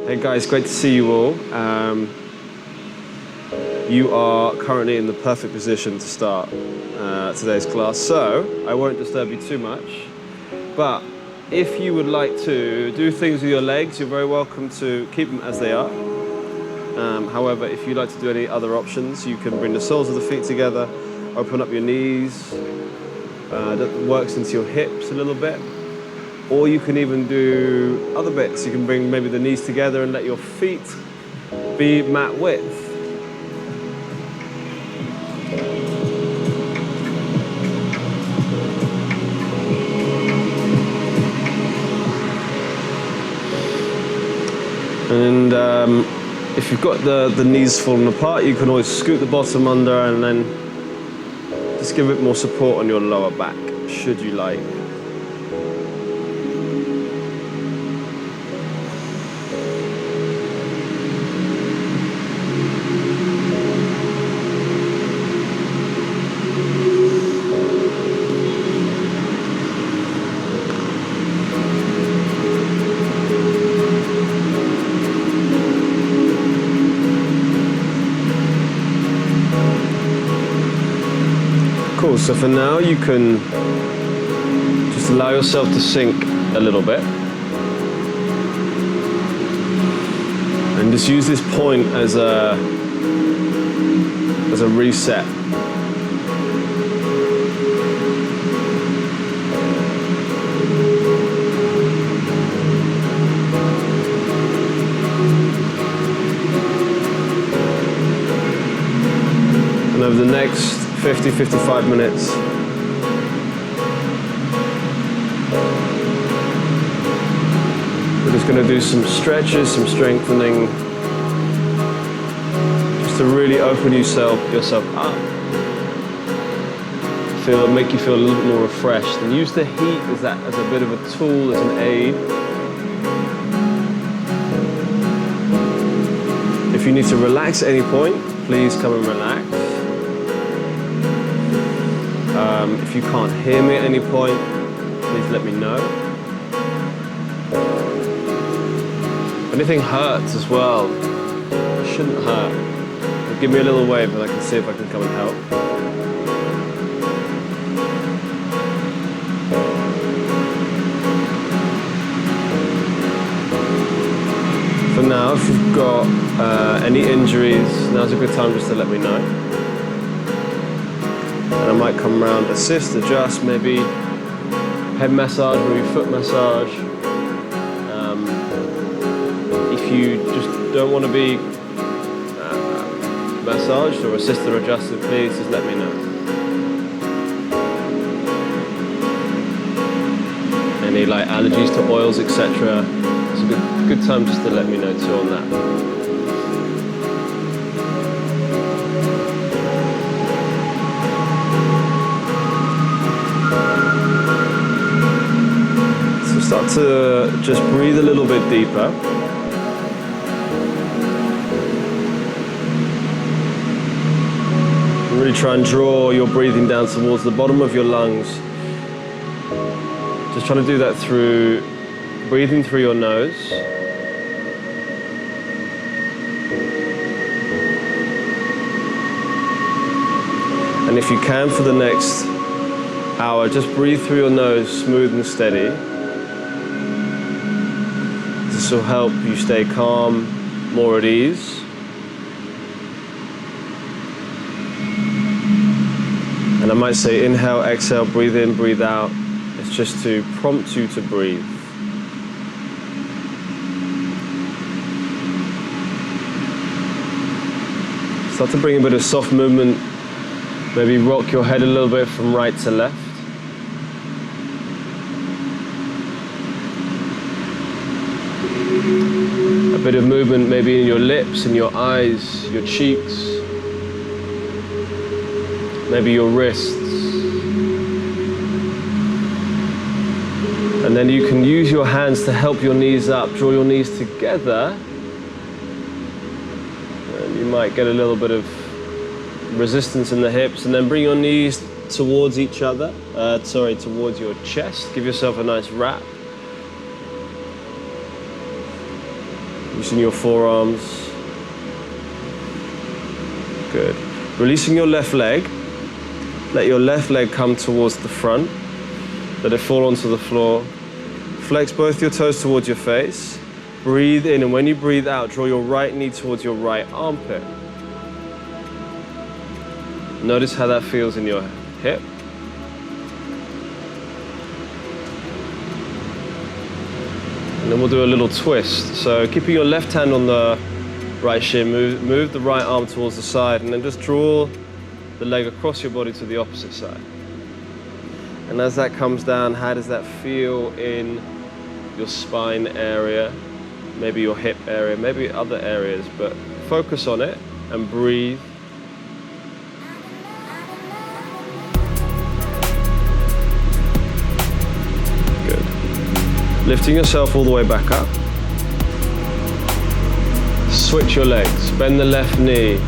Hey guys, great to see you all. You are currently in the perfect position to start today's class, so I won't disturb you too much. But if you would like to do things with your legs, you're very welcome to keep them as they are. However, if you'd like to do any other options, you can bring the soles of the feet together, open up your knees, that works into your hips a little bit. Or you can even do other bits. You can bring maybe the knees together and let your feet be mat width. And if you've got the knees falling apart, you can always scoot the bottom under and then just give it more support on your lower back, should you like. Cool, so for now you can just allow yourself to sink a little bit. And just use this point as a reset. And over the next 50-55 minutes, we're just going to do some stretches, some strengthening, just to really open yourself up, make you feel a little bit more refreshed, and use the heat as a bit of a tool, as an aid. If you need to relax at any point, please come and relax. If you can't hear me at any point, please let me know. If anything hurts as well, it shouldn't hurt. Give me a little wave and I can see if I can come and help. For now, if you've got any injuries, now's a good time just to let me know. And I might come around, assist, adjust, maybe head massage, maybe foot massage. If you just don't want to be massaged or assisted or adjusted, please just let me know. Any allergies to oils, etc. It's a good time just to let me know too on that. Start to just breathe a little bit deeper. Really try and draw your breathing down towards the bottom of your lungs. Just trying to do that through breathing through your nose. And if you can, for the next hour, just breathe through your nose, smooth and steady. This will help you stay calm, more at ease. And I might say inhale, exhale, breathe in, breathe out. It's just to prompt you to breathe. Start to bring a bit of soft movement. Maybe rock your head a little bit from right to left. A bit of movement maybe in your lips, in your eyes, your cheeks, maybe your wrists. And then you can use your hands to help your knees up, draw your knees together. And you might get a little bit of resistance in the hips, and then bring your knees towards each other, towards your chest. Give yourself a nice wrap. Using your forearms. Good. Releasing your left leg. Let your left leg come towards the front. Let it fall onto the floor. Flex both your toes towards your face. Breathe in, and when you breathe out, draw your right knee towards your right armpit. Notice how that feels in your hip. And then we'll do a little twist. So keeping your left hand on the right shin, move the right arm towards the side, and then just draw the leg across your body to the opposite side. And as that comes down, how does that feel in your spine area? Maybe your hip area, maybe other areas, but focus on it and breathe. Good. Lifting yourself all the way back up. Switch your legs, bend the left knee.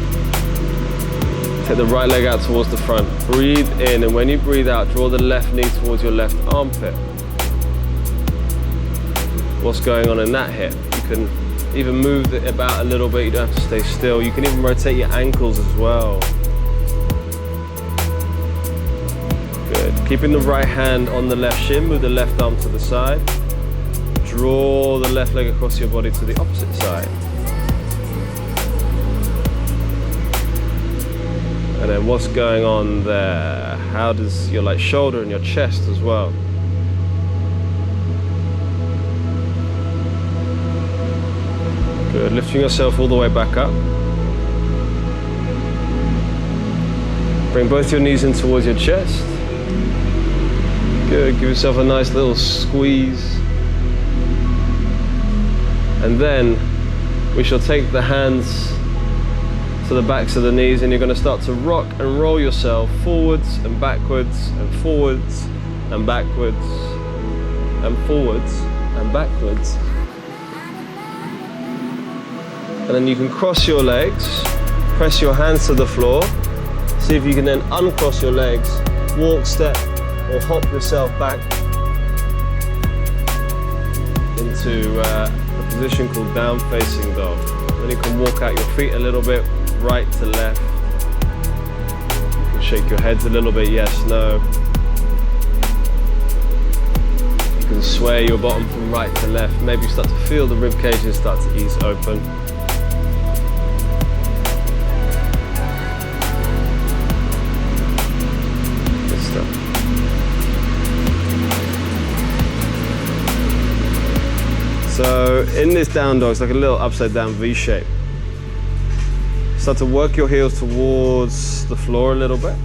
Take the right leg out towards the front. Breathe in, and when you breathe out, draw the left knee towards your left armpit. What's going on in that hip? You can even move it about a little bit, you don't have to stay still. You can even rotate your ankles as well. Good. Keeping the right hand on the left shin, move the left arm to the side. Draw the left leg across your body to the opposite side. And then what's going on there? How does your shoulder and your chest as well? Good, lifting yourself all the way back up. Bring both your knees in towards your chest. Good, give yourself a nice little squeeze. And then we shall take the hands to the backs of the knees, and you're going to start to rock and roll yourself forwards and backwards and forwards and backwards and forwards and backwards. And then you can cross your legs, press your hands to the floor. See if you can then uncross your legs, walk, step, or hop yourself back into a position called down facing dog. Then you can walk out your feet a little bit, right to left. You can shake your heads a little bit, yes, no. You can sway your bottom from right to left. Maybe you start to feel the rib cages start to ease open. So in this down dog, it's like a little upside down V shape. Start to work your heels towards the floor a little bit.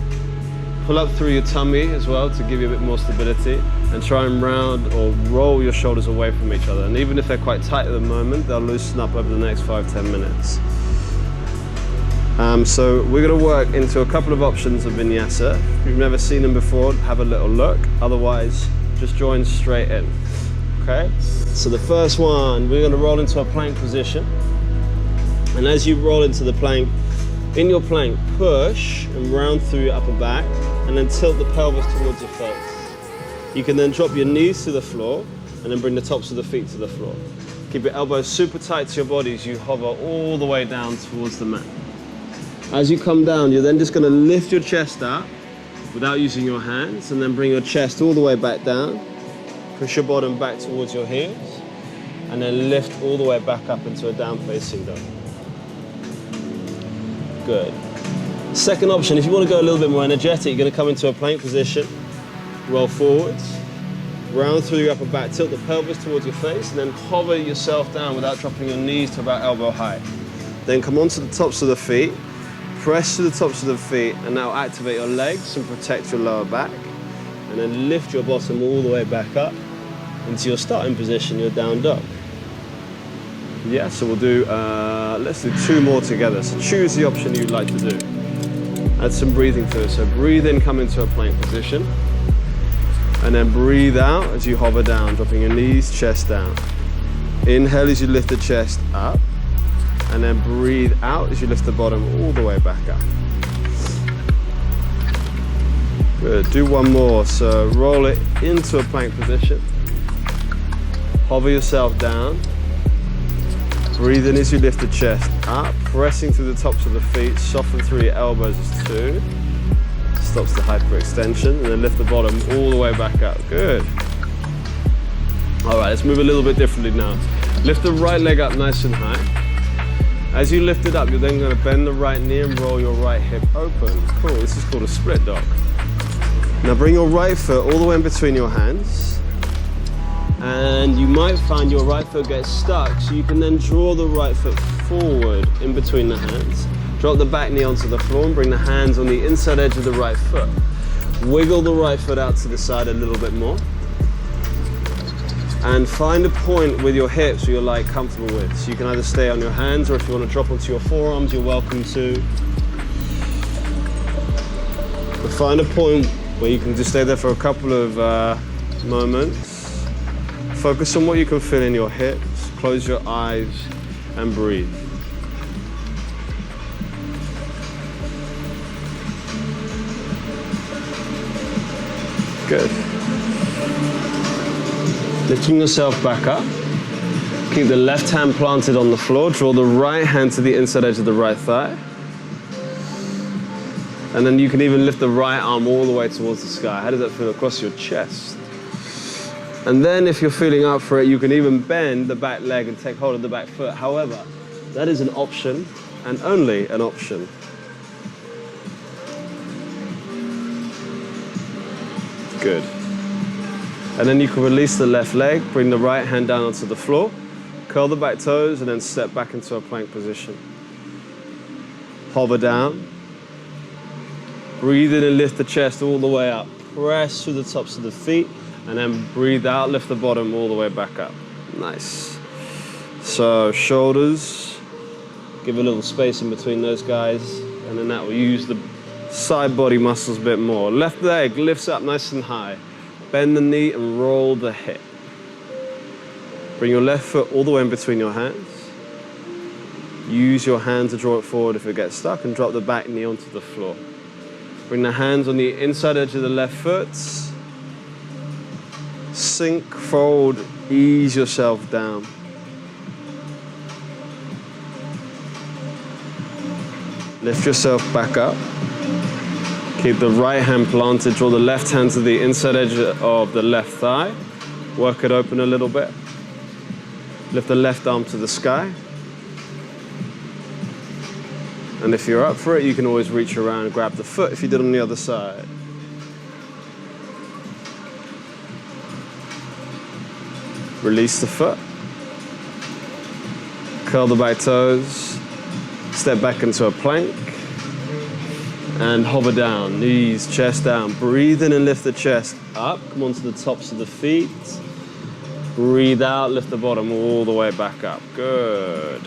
Pull up through your tummy as well to give you a bit more stability, and try and round or roll your shoulders away from each other. And even if they're quite tight at the moment, they'll loosen up over the next 5-10 minutes. So we're going to work into a couple of options of vinyasa. If you've never seen them before, have a little look. Otherwise, just join straight in. Okay? So the first one, we're going to roll into a plank position. And as you roll into the plank, in your plank, push and round through your upper back, and then tilt the pelvis towards your face. You can then drop your knees to the floor, and then bring the tops of the feet to the floor. Keep your elbows super tight to your body as you hover all the way down towards the mat. As you come down, you're then just going to lift your chest up without using your hands, and then bring your chest all the way back down. Push your bottom back towards your heels, and then lift all the way back up into a down facing dog. Good. Second option, if you want to go a little bit more energetic, you're going to come into a plank position, roll forwards, round through your upper back, tilt the pelvis towards your face, and then hover yourself down without dropping your knees to about elbow height. Then come onto the tops of the feet, press to the tops of the feet, and now activate your legs and protect your lower back. And then lift your bottom all the way back up into your starting position, your down dog. Yeah, so we'll do, let's do 2 more together. So choose the option you'd like to do. Add some breathing to it. So breathe in, come into a plank position. And then breathe out as you hover down, dropping your knees, chest down. Inhale as you lift the chest up. And then breathe out as you lift the bottom all the way back up. Good, do one more. So roll it into a plank position. Hover yourself down. Breathe in as you lift the chest up, pressing through the tops of the feet, soften through your elbows as 2. Stops the hyperextension, and then lift the bottom all the way back up. Good. All right, let's move a little bit differently now. Lift the right leg up nice and high. As you lift it up, you're then going to bend the right knee and roll your right hip open. Cool, this is called a split dog. Now bring your right foot all the way in between your hands. And you might find your right foot gets stuck, so you can then draw the right foot forward in between the hands. Drop the back knee onto the floor and bring the hands on the inside edge of the right foot. Wiggle the right foot out to the side a little bit more. And find a point with your hips where you're like comfortable with. So you can either stay on your hands, or if you want to drop onto your forearms, you're welcome to. But find a point where you can just stay there for a couple of moments. Focus on what you can feel in your hips. Close your eyes and breathe. Good. Lifting yourself back up. Keep the left hand planted on the floor. Draw the right hand to the inside edge of the right thigh. And then you can even lift the right arm all the way towards the sky. How does that feel across your chest? And then if you're feeling up for it, you can even bend the back leg and take hold of the back foot. However, that is an option and only an option. Good. And then you can release the left leg, bring the right hand down onto the floor, curl the back toes, and then step back into a plank position. Hover down. Breathe in and lift the chest all the way up. Press through the tops of the feet, and then breathe out, lift the bottom all the way back up. Nice. So shoulders, give a little space in between those guys, and then that will use the side body muscles a bit more. Left leg lifts up nice and high. Bend the knee and roll the hip. Bring your left foot all the way in between your hands. Use your hand to draw it forward if it gets stuck, and drop the back knee onto the floor. Bring the hands on the inside edge of the left foot. Sink, fold, ease yourself down. Lift yourself back up. Keep the right hand planted, draw the left hand to the inside edge of the left thigh. Work it open a little bit. Lift the left arm to the sky. And if you're up for it, you can always reach around and grab the foot if you did on the other side. Release the foot. Curl the back toes. Step back into a plank. And hover down, knees, chest down. Breathe in and lift the chest up. Come onto the tops of the feet. Breathe out, lift the bottom all the way back up. Good.